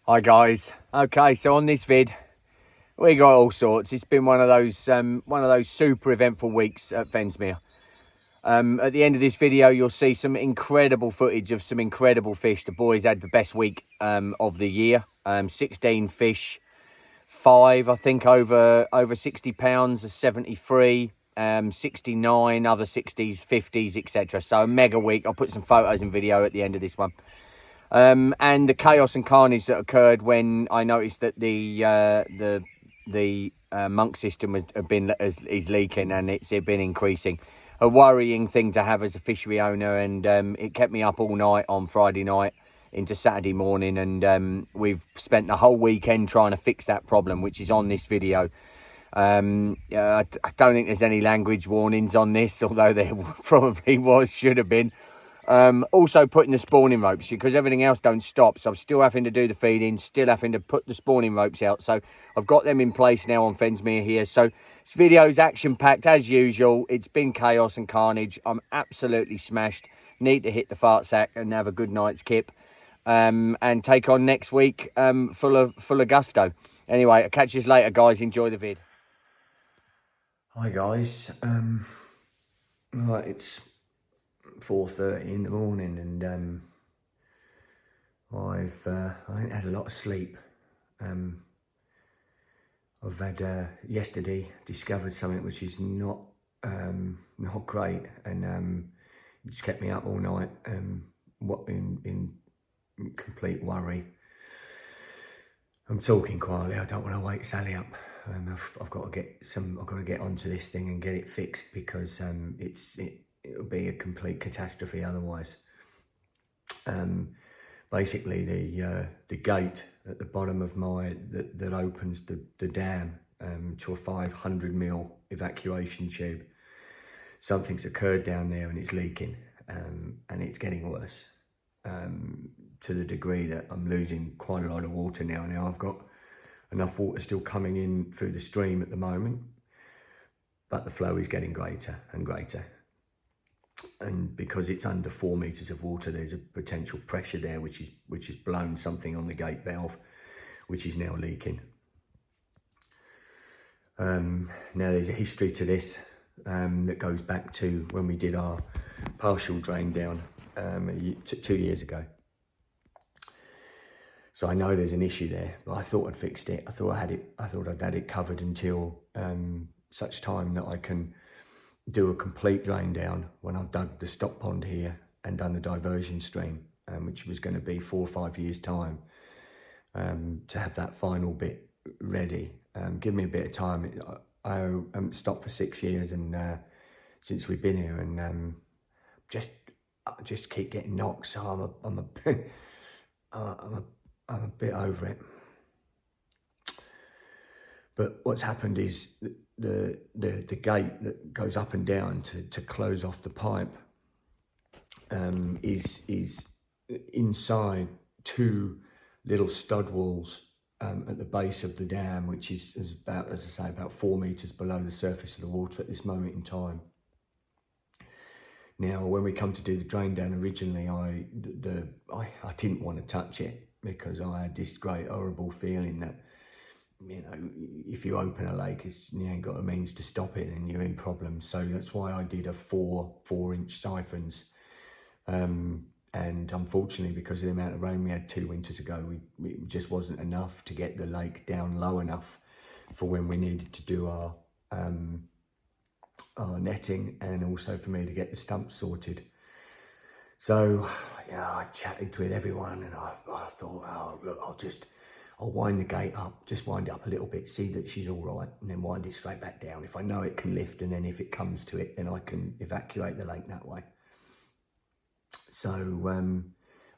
Hi guys. Okay, so on this vid, we got all sorts. It's been one of those super eventful weeks at Fensmere. At the end of this video, you'll see some incredible footage of some incredible fish. The boys had the best week of the year. 16 fish, 5 I think over 60 pounds, 73, 69, other 60s, 50s, etc. So a mega week. I'll put some photos and video at the end of this one. And the chaos and carnage that occurred when I noticed that the monk system is leaking, and it's been increasing. A worrying thing to have as a fishery owner, and it kept me up all night on Friday night into Saturday morning, and we've spent the whole weekend trying to fix that problem, which is on this video. I don't think there's any language warnings on this, although there probably should have been. Also putting the spawning ropes, because everything else don't stop, so I'm still having to do the feeding, still having to put the spawning ropes out. So I've got them in place now on Fensmere here. So this video's action packed as usual. It's been chaos and carnage. I'm absolutely smashed. Need to hit the fart sack and have a good night's kip, and take on next week full of gusto. Anyway, I'll catch you later, guys. Enjoy the vid. Hi guys. Right, it's 4:30 in the morning, and I ain't had a lot of sleep. I've had yesterday discovered something which is not great, and it just kept me up all night. What in complete worry. I'm talking quietly. I don't want to wake Sally up. I've got to get onto this thing and get it fixed, because it'll be a complete catastrophe otherwise. Basically, the gate at the bottom of that opens the dam to a 500 ml evacuation tube. Something's occurred down there, and it's leaking, and it's getting worse, to the degree that I'm losing quite a lot of water now. Now I've got enough water still coming in through the stream at the moment, but the flow is getting greater and greater. And because it's under 4 meters of water, there's a potential pressure there which has blown something on the gate valve, which is now leaking. Now there's a history to this that goes back to when we did our partial drain down 2 years ago. So I know there's an issue there, but I thought I'd fixed it. I thought I'd had it covered until such time that I can do a complete drain down when I've dug the stock pond here and done the diversion stream, which was going to be 4 or 5 years time, to have that final bit ready. Give me a bit of time. I haven't stopped for 6 years, and since we've been here, and I just keep getting knocks. So I'm a bit over it. But what's happened is the gate that goes up and down to close off the pipe is inside 2 little stud walls at the base of the dam, which is about, as I say, about 4 meters below the surface of the water at this moment in time. Now, when we come to do the drain down originally, I didn't want to touch it, because I had this great horrible feeling that, you know, if you open a lake, you ain't got a means to stop it, and you're in problems. So that's why I did a 4-inch siphons. And unfortunately, because of the amount of rain we had 2 winters ago, it just wasn't enough to get the lake down low enough for when we needed to do our netting, and also for me to get the stumps sorted. So, yeah, I chatted with everyone, and I thought, oh, look, I'll wind the gate up, just wind it up a little bit, see that she's all right, and then wind it straight back down. If I know it can lift, and then if it comes to it, then I can evacuate the lake that way. So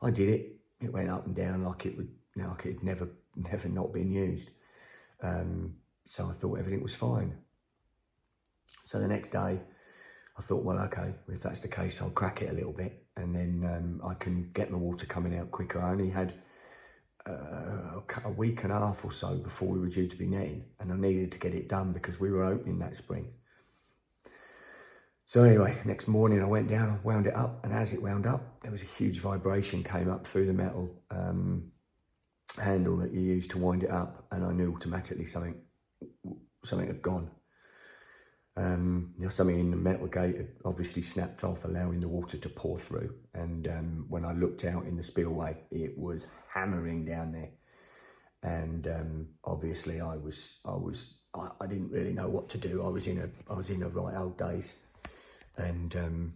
I did it. It went up and down like it had never not been used. So I thought everything was fine. So the next day, I thought, well, okay, if that's the case, I'll crack it a little bit, and then I can get my water coming out quicker. I only had a week and a half or so before we were due to be netting, and I needed to get it done because we were opening that spring. So anyway, next morning I went down, I wound it up, and as it wound up, there was a huge vibration came up through the metal, handle that you use to wind it up, and I knew automatically something had gone. Something in the metal gate had obviously snapped off, allowing the water to pour through. And when I looked out in the spillway, it was hammering down there. And obviously, I didn't really know what to do. I was in a right old daze, and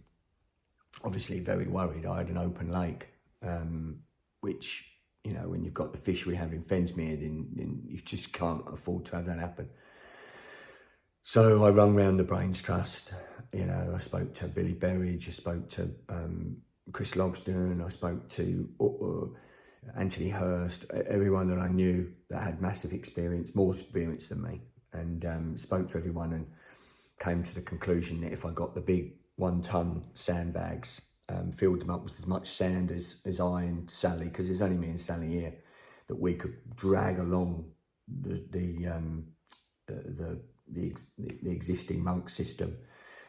obviously very worried. I had an open lake, which, you know, when you've got the fish we have in Fensmere, then you just can't afford to have that happen. So I rung round the Brains Trust. You know, I spoke to Billy Berridge, I spoke to Chris Logsdon, I spoke to Anthony Hurst, everyone that I knew that had massive experience, more experience than me, and spoke to everyone and came to the conclusion that if I got the big 1 ton sandbags, filled them up with as much sand as I and Sally, because there's only me and Sally here, that we could drag along the existing monk system,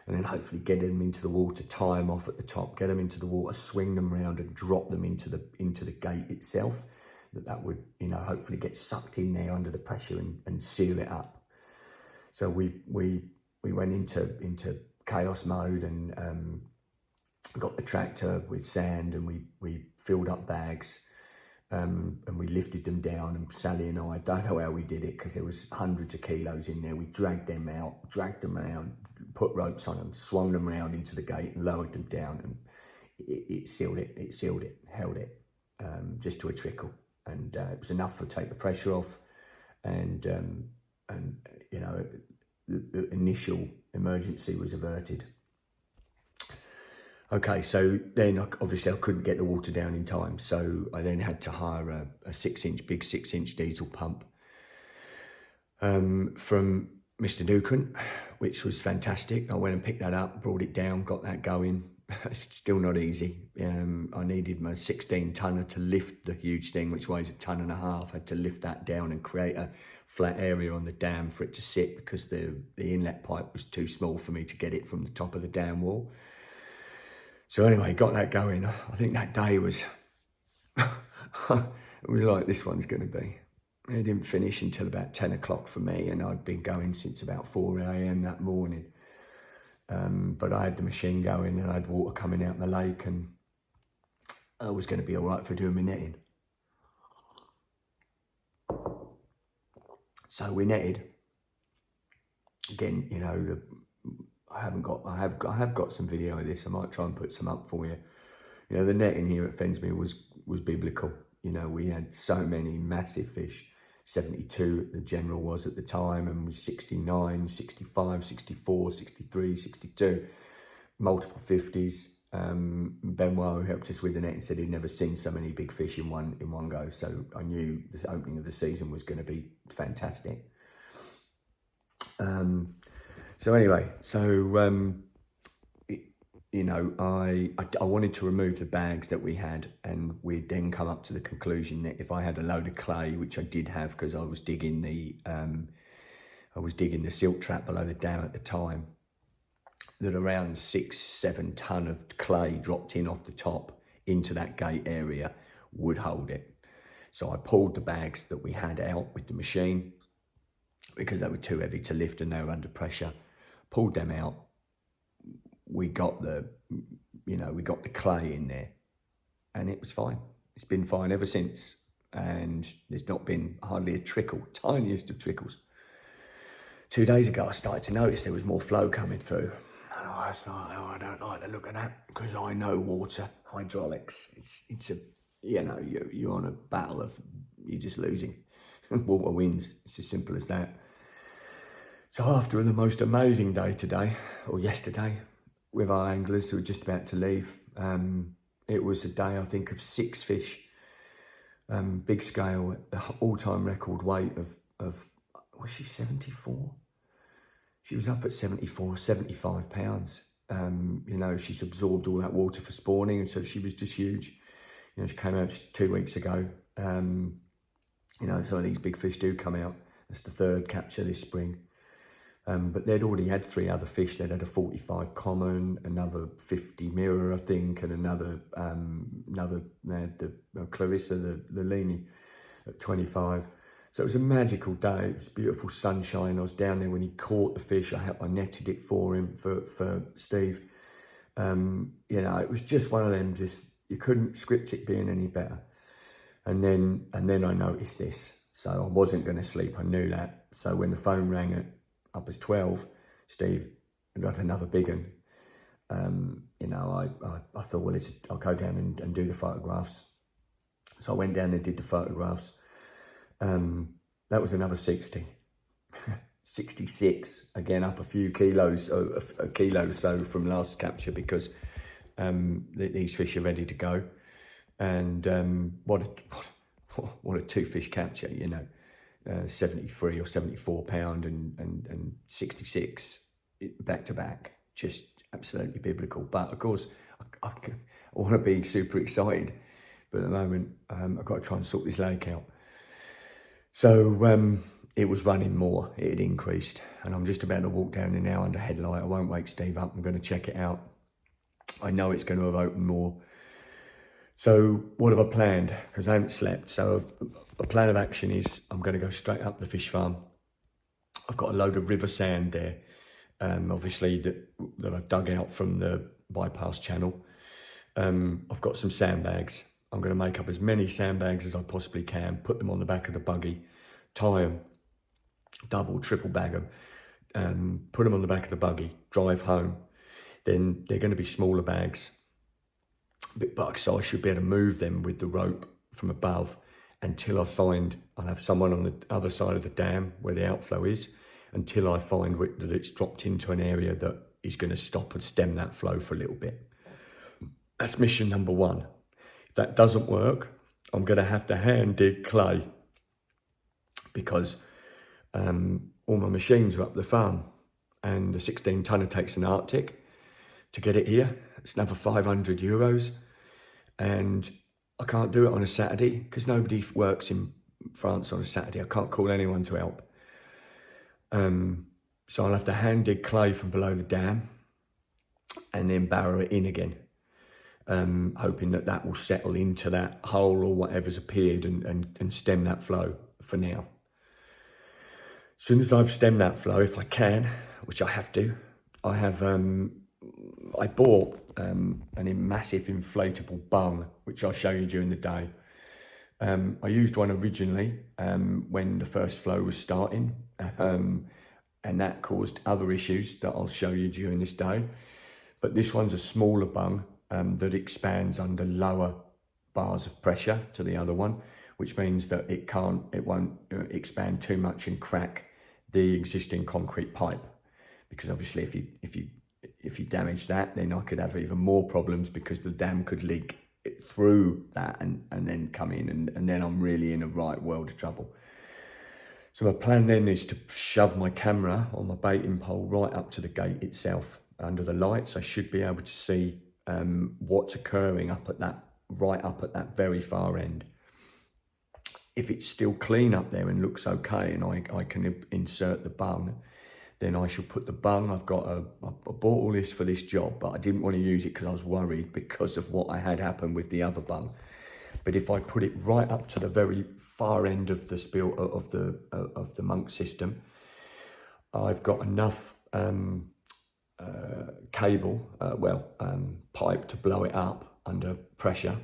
and then hopefully get them into the water, tie them off at the top, get them into the water, swing them around and drop them into the gate itself, that would, you know, hopefully get sucked in there under the pressure and seal it up. So we went into chaos mode and got the tractor with sand, and we filled up bags, and we lifted them down, and Sally and I don't know how we did it, because there was hundreds of kilos in there. We dragged them around, put ropes on them, swung them around into the gate and lowered them down, and it sealed it, held it, just to a trickle, and it was enough to take the pressure off, and you know, the initial emergency was averted. Okay, so then obviously I couldn't get the water down in time, so I then had to hire a big 6 inch diesel pump from Mr. Newcomb, which was fantastic. I went and picked that up, brought it down, got that going. It's still not easy. I needed my 16 tonner to lift the huge thing, which weighs 1.5 tons. I had to lift that down and create a flat area on the dam for it to sit, because the inlet pipe was too small for me to get it from the top of the dam wall. So anyway, got that going. I think that day was, it was like this one's going to be. It didn't finish until about 10 o'clock for me, and I'd been going since about 4 a.m. that morning. But I had the machine going, and I had water coming out the lake, and I was going to be all right for doing my netting. So we netted. Again, you know, I have got some video of this. I might try and put some up for you. You know, the netting here at Fensmere was biblical. You know, we had so many massive fish. 72 the general was at the time, and was 69, 65, 64, 63, 62, multiple 50s. Benoit, who helped us with the net, said he'd never seen so many big fish in one go. So I knew the opening of the season was going to be fantastic. So anyway, you know, I wanted to remove the bags that we had, and we'd then come up to the conclusion that if I had a load of clay, which I did have, because I was digging the silt trap below the dam at the time, that around 6-7 ton of clay dropped in off the top into that gate area would hold it. So I pulled the bags that we had out with the machine, because they were too heavy to lift and they were under pressure. Pulled them out. We got the clay in there, and it was fine. It's been fine ever since, and there's not been hardly a trickle, tiniest of trickles. 2 days ago, I started to notice there was more flow coming through, and I was like, oh, I don't like the look of that, because I know water, hydraulics. It's a, you know, you're on a battle of, you're just losing. Water wins. It's as simple as that. So after the most amazing day today, or yesterday, with our anglers who were just about to leave, it was a day, I think, of 6 fish, big scale, the all-time record weight of, was she 74? She was up at 74, 75 pounds. You know, she's absorbed all that water for spawning, and so she was just huge. You know, she came out 2 weeks ago. You know, some of these big fish do come out. That's the 3rd capture this spring. But they'd already had 3 other fish. They'd had a 45 common, another 50 mirror, I think, and another they had the Clarissa, the Leanie. at 25. So it was a magical day. It was beautiful sunshine. I was down there when he caught the fish. I netted it for him, for Steve. You know, it was just one of them, just, you couldn't script it being any better. And then I noticed this. So I wasn't going to sleep. I knew that. So when the phone rang at up as 12, Steve got another big one. You know, I thought, well, I'll go down and do the photographs. So I went down and did the photographs. That was another 60. 66, again, up a few kilos, a kilo or so from last capture, because these fish are ready to go. And what a two fish capture, you know, 73 or 74 pound and 66 back to back, just absolutely biblical. But of course, I want to be super excited, but at the moment, I've got to try and sort this lake out. So it was running more, it had increased, and I'm just about to walk down there now under headlight. I won't wake Steve up, I'm going to check it out. I know it's going to have opened more. So what have I planned? Because I haven't slept. So a plan of action is I'm going to go straight up the fish farm. I've got a load of river sand there, obviously that I've dug out from the bypass channel. I've got some sandbags. I'm going to make up as many sandbags as I possibly can, put them on the back of the buggy, tie them, double, triple bag them, put them on the back of the buggy, drive home. Then they're going to be smaller bags, but so I should be able to move them with the rope from above until I find, I'll have someone on the other side of the dam where the outflow is, until I find that it's dropped into an area that is going to stop and stem that flow for a little bit. That's mission number one. If that doesn't work, I'm going to have to hand dig clay, because all my machines are up the farm, and the 16 tonner takes an Arctic to get it here. It's another 500 euros, and I can't do it on a Saturday because nobody works in France on a Saturday. I can't call anyone to help. So I'll have to hand dig clay from below the dam and then barrow it in again, hoping that will settle into that hole or whatever's appeared and stem that flow for now. As soon as I've stemmed that flow, if I can, which I have to, I bought a massive inflatable bung, which I'll show you during the day. I used one originally when the first flow was starting, and that caused other issues that I'll show you during this day. But this one's a smaller bung that expands under lower bars of pressure to the other one, which means that it won't expand too much and crack the existing concrete pipe. Because obviously if you damage that, then I could have even more problems, because the dam could leak through that and then come in, and then I'm really in a right world of trouble. So my plan then is to shove my camera on my baiting pole right up to the gate itself. Under the lights, I should be able to see what's occurring right up at that very far end. If it's still clean up there and looks okay, and I can insert the bung, then I shall put the bung. I bought all this for this job, but I didn't want to use it because I was worried because of what I had happened with the other bung. But if I put it right up to the very far end of the spill of the monk system, I've got enough cable, pipe to blow it up under pressure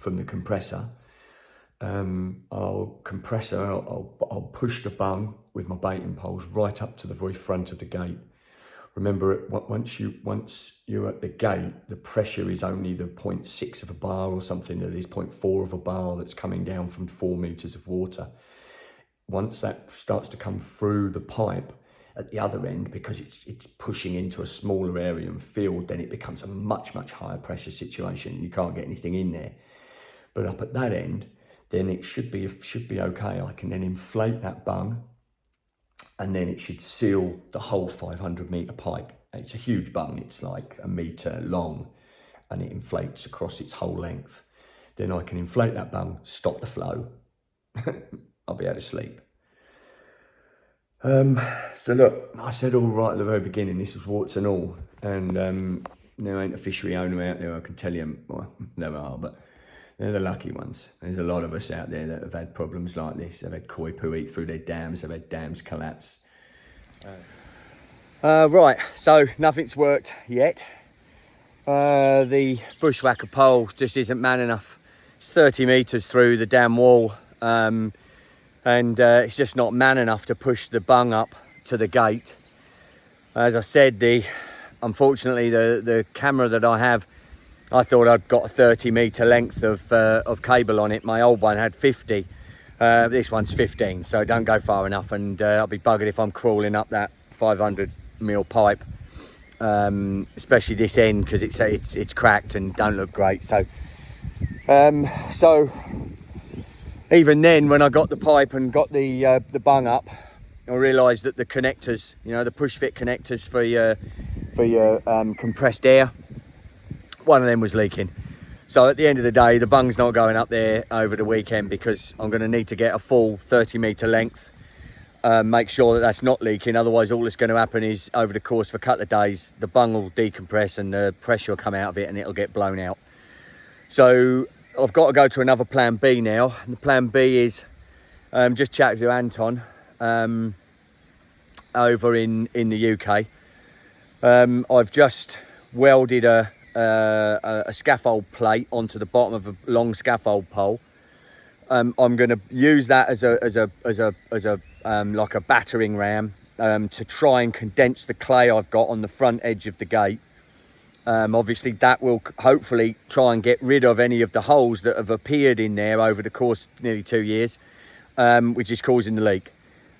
from the compressor. I'll push the bung with my baiting poles right up to the very front of the gate. Remember, once you're at the gate, the pressure is only the 0.6 of a bar or something. That is 0.4 of a bar that's coming down from 4 meters of water. Once that starts to come through the pipe at the other end, because it's pushing into a smaller area and field, then it becomes a much higher pressure situation. You can't get anything in there. But up at that end, then it should be okay. I can then inflate that bung, and then it should seal the whole 500 meter pipe. It's a huge bung, it's like 1 meter long, and it inflates across its whole length. Then I can inflate that bung, stop the flow. I'll be able to sleep. So look, I said all right at the very beginning, this is warts and all, and there ain't a fishery owner out there I can tell you, well, there are, but They're the lucky ones. There's a lot of us out there that have had problems like this. They've had koi poo eat through their dams. They've had dams collapse. Right, so nothing's worked yet. The bushwhacker pole just isn't man enough. It's 30 metres through the dam wall, and it's just not man enough to push the bung up to the gate. As I said, unfortunately the camera that I have, I thought I'd got a 30 metre length of cable on it. My old one had 50. This one's 15, so don't go far enough, and I'll be buggered if I'm crawling up that 500mm pipe, especially this end, because it's cracked and don't look great. So even then, when I got the pipe and got the bung up, I realised that the connectors, you know, the push fit connectors for your compressed air, one of them was leaking. So at the end of the day, the bung's not going up there over the weekend, because I'm going to need to get a full 30 metre length, make sure that that's not leaking. Otherwise, all that's going to happen is over the course of a couple of days, the bung will decompress and the pressure will come out of it and it'll get blown out. So I've got to go to another plan B now. And the plan B is just chat with Anton over in the UK. I've just welded a scaffold plate onto the bottom of a long scaffold pole. I'm going to use that as a like a battering ram to try and condense the clay I've got on the front edge of the gate. Obviously that will hopefully try and get rid of any of the holes that have appeared in there over the course of nearly 2 years, which is causing the leak.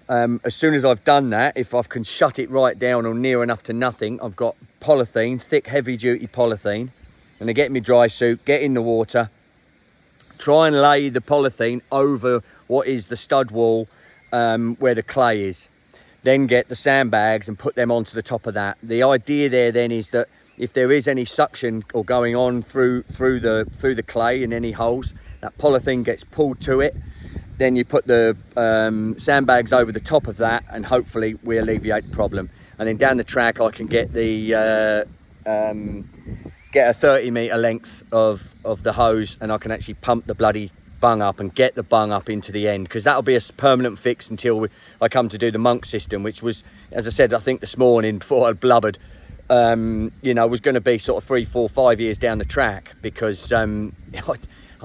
As soon as I've done that, if I can shut it right down or near enough to nothing, I've got polythene, thick heavy duty polythene, and I get my dry suit, get in the water, try and lay the polythene over what is the stud wall where the clay is, then get the sandbags and put them onto the top of that. The idea there then is that if there is any suction or going on through the clay in any holes, that polythene gets pulled to it. Then you put the sandbags over the top of that, and hopefully we alleviate the problem. And then down the track, I can get the get a 30 metre length of the hose, and I can actually pump the bloody bung up and get the bung up into the end, because that'll be a permanent fix until I come to do the monk system, which was, as I said, I think this morning before I blubbered, you know, was going to be sort of 3, 4, 5 years down the track, because I'm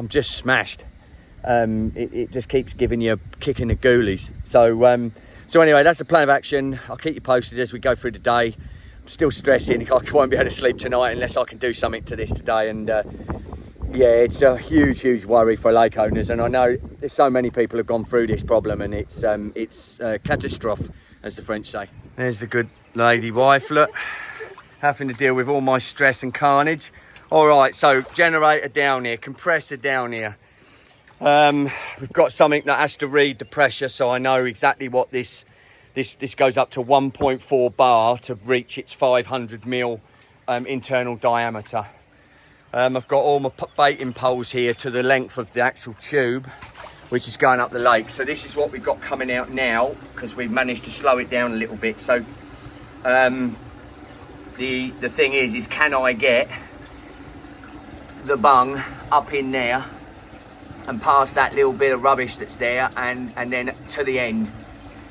just smashed. It just keeps giving you a kick in the ghoulies. So anyway, that's the plan of action. I'll keep you posted as we go through the day. I'm still stressing. I won't be able to sleep tonight unless I can do something to this today. And yeah, it's a huge worry for lake owners. And I know there's so many people have gone through this problem, and it's catastrophe, as the French say. There's the good lady wife, look, having to deal with all my stress and carnage. All right, so generator down here, compressor down here. We've got something that has to read the pressure, so I know exactly what this goes up to 1.4 bar to reach its 500mm internal diameter. I've got all my baiting poles here to the length of the actual tube, which is going up the lake. So this is what we've got coming out now, because we've managed to slow it down a little bit. So the thing is can I get the bung up in there and past that little bit of rubbish that's there, and then to the end,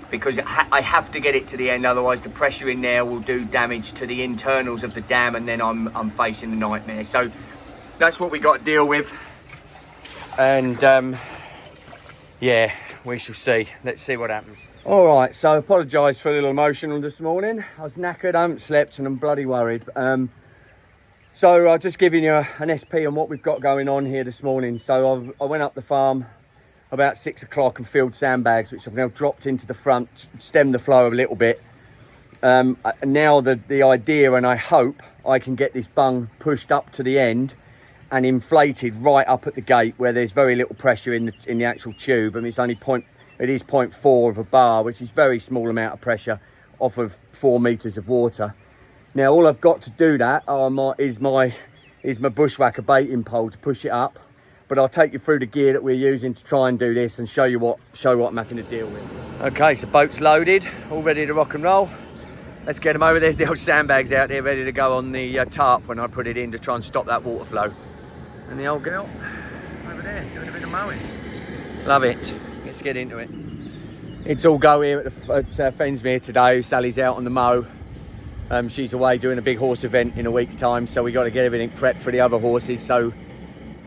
because I have to get it to the end, otherwise the pressure in there will do damage to the internals of the dam, and then I'm facing the nightmare. So that's what we got to deal with, and yeah, we shall see. Let's see what happens. All right, so I apologise for a little emotional this morning. I was knackered, I haven't slept, and I'm bloody worried. So I'll just give you an SP on what we've got going on here this morning. So I went up the farm about 6 o'clock and filled sandbags, which I've now dropped into the front, stemmed the flow a little bit. Now the idea, and I hope I can get this bung pushed up to the end and inflated right up at the gate where there's very little pressure in the actual tube. I mean, it is 0.4 of a bar, which is very small amount of pressure off of 4 meters of water. Now all I've got to do that is my bushwhacker baiting pole to push it up, but I'll take you through the gear that we're using to try and do this and show you what I'm having to deal with. Okay, so boat's loaded, all ready to rock and roll. Let's get them over. There's the old sandbags out there ready to go on the tarp when I put it in to try and stop that water flow. And the old girl over there, doing a bit of mowing. Love it. Let's get into it. It's all go here at Fensmere today. Sally's out on the mow. She's away doing a big horse event in a week's time, so we got to get everything prepped for the other horses. So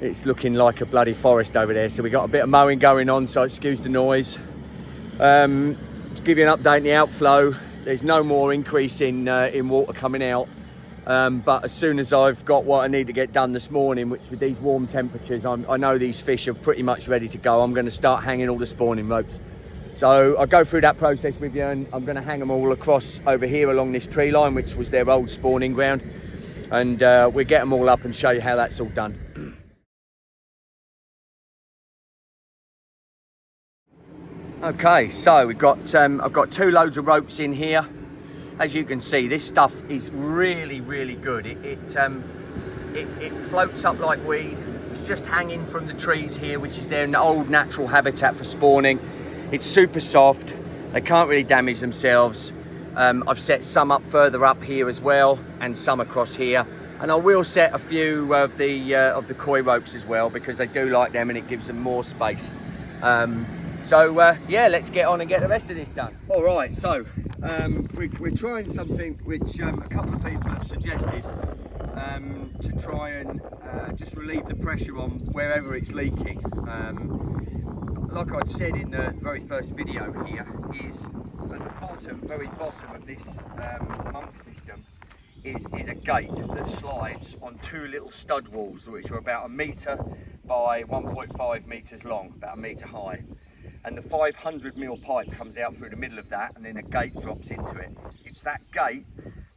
it's looking like a bloody forest over there. So we got a bit of mowing going on, so excuse the noise. To give you an update on the outflow, there's no more increase in water coming out. But as soon as I've got what I need to get done this morning, which with these warm temperatures, I know these fish are pretty much ready to go. I'm going to start hanging all the spawning ropes. So I'll go through that process with you, and I'm going to hang them all across over here along this tree line, which was their old spawning ground. And we'll get them all up and show you how that's all done. Okay, so we've got I've got 2 loads of ropes in here. As you can see, this stuff is really, really good. It floats up like weed. It's just hanging from the trees here, which is their old natural habitat for spawning. It's super soft. They can't really damage themselves. I've set some up further up here as well, and some across here. And I will set a few of the koi ropes as well, because they do like them and it gives them more space. Yeah, let's get on and get the rest of this done. All right, so we're trying something which a couple of people have suggested to try and just relieve the pressure on wherever it's leaking. Like I'd said in the very first video here, is at the bottom, very bottom of this monk system is a gate that slides on 2 little stud walls, which are about 1 metre by 1.5 metres long, about 1 metre high. And the 500mm pipe comes out through the middle of that, and then a gate drops into it. It's that gate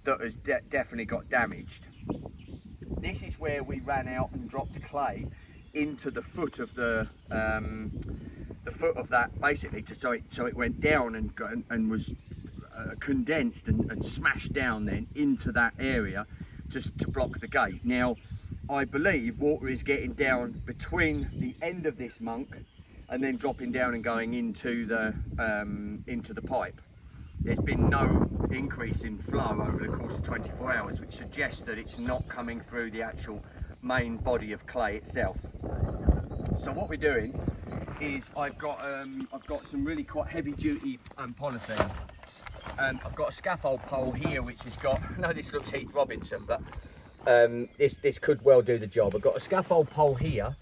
that has definitely got damaged. This is where we ran out and dropped clay into the foot of the foot of that, basically, so it went down and was condensed and smashed down then into that area just to block the gate. Now, I believe water is getting down between the end of this monk and then dropping down and going into the pipe. There's been no increase in flow over the course of 24 hours, which suggests that it's not coming through the actual main body of clay itself. So what we're doing is I've got some really quite heavy duty polythene. I've got a scaffold pole here which has got, I know this looks Heath Robinson, but this could well do the job. I've got a scaffold pole here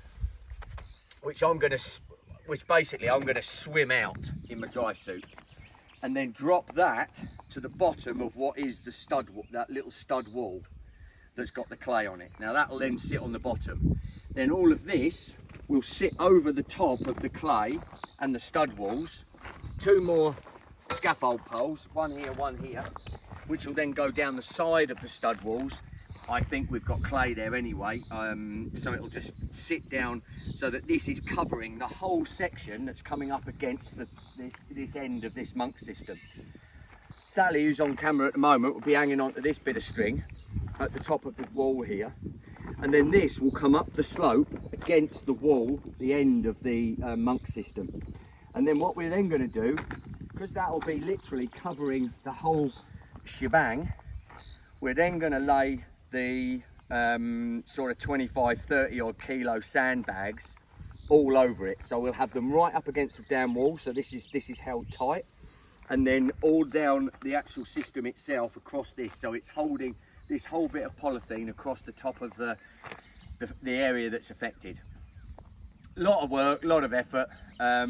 which basically I'm going to swim out in my dry suit and then drop that to the bottom of what is the stud, that little stud wall that's got the clay on it. Now that'll then sit on the bottom. Then all of this will sit over the top of the clay and the stud walls. 2 more scaffold poles, one here, which will then go down the side of the stud walls. I think we've got clay there anyway, so it'll just sit down so that this is covering the whole section that's coming up against this end of this monk system. Sally, who's on camera at the moment, will be hanging onto this bit of string at the top of the wall here, and then this will come up the slope against the wall, the end of the monk system. And then what we're then going to do, because that will be literally covering the whole shebang, we're then going to lay the sort of 25-30 odd kilo sandbags all over it. So we'll have them right up against the dam wall, so this is held tight, and then all down the actual system itself across this, so it's holding this whole bit of polythene across the top of the area that's affected. A lot of work, a lot of effort.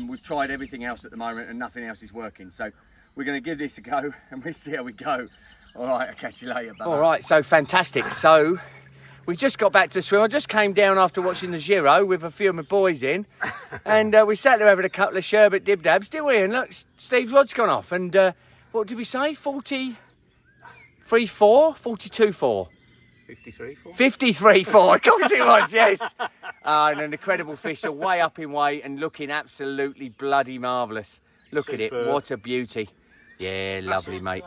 We've tried everything else at the moment and nothing else is working, so we're going to give this a go and we'll see how we go. All right, I'll catch you later. Bye. All right, so fantastic. So we just got back to swim. I just came down after watching the Giro with a few of my boys in, and we sat there having a couple of sherbet dib-dabs, didn't we? And look, Steve's rod's gone off, and what did we say? 43.4? 42.4? 53.4. 53.4, of course it was, yes. And an incredible fish, are way up in weight and looking absolutely bloody marvellous. Look at it, what a beauty. Yeah, lovely, mate.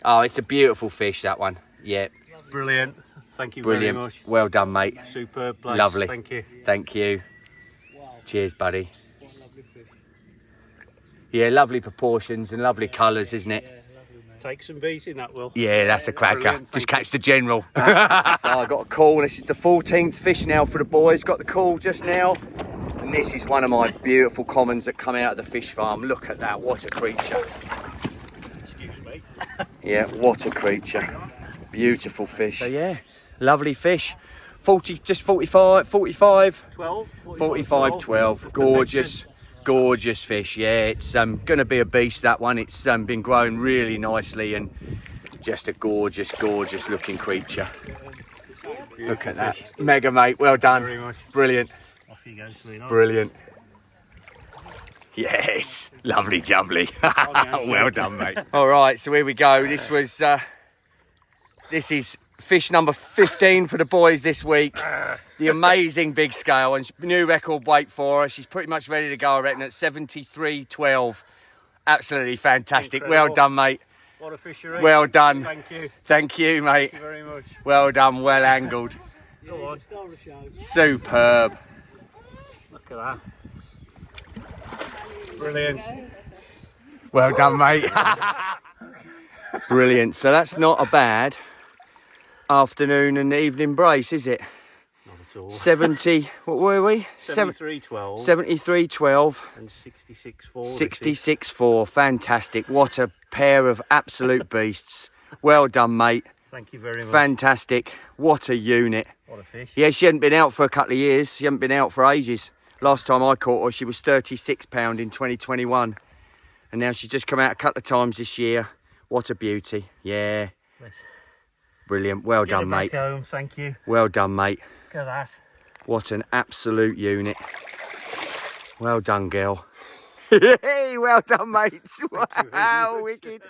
Oh, it's a beautiful fish, that one. Yeah. Brilliant. Thank you Brilliant. very much. Well done, mate. Superb, Blaze. Lovely. Thank you. Thank you. Wow. Cheers, buddy. What a lovely fish. Yeah, lovely proportions and lovely colours, isn't it? Yeah, lovely, mate. Take some beating, that will. Yeah, that's a cracker. Brilliant, Just catch the general. So I got a call. This is the 14th fish now for the boys. Got the call just now. And this is one of my beautiful commons that come out of the fish farm. Look at that, what a creature. Excuse me. Yeah, what a creature. Beautiful fish. So yeah, lovely fish. 40, just 45, 45. 12. 45, 12. Gorgeous, gorgeous fish. Yeah, it's going to be a beast, that one. It's been growing really nicely and just a gorgeous, gorgeous looking creature. Look at that. Mega, mate. Well done. Very much. Brilliant. Off you go, sweetheart. Brilliant. Yes, lovely jumbly. Well done, mate. All right, so here we go. This is fish number 15 for the boys this week. The amazing big scale and new record weight for her. She's pretty much ready to go, I reckon, at 73.12. Absolutely fantastic. Incredible. Well done, mate. What a fishery. Well done. Thank you. Thank you, mate. Thank you very much. Well done, well angled. Go on. Superb. Look at that. Brilliant. Well done, mate. Brilliant. So that's not a bad afternoon and evening brace, is it? Not at all. 70, what were we? 73.12 73.12. and 66.4. 66.4. Fantastic. What a pair of absolute beasts. Well done, mate. Thank you very much. Fantastic. What a unit. What a fish. Yeah, she hadn't been out for a couple of years. She hadn't been out for ages. Last time I caught her, she was 36 pound in 2021. And now she's just come out a couple of times this year. What a beauty. Yeah. Let's Brilliant. Well get her done, back mate. home. Thank you. Well done, mate. Look at that. What an absolute unit. Well done, girl. Hey, well done, mates. Wow, wicked.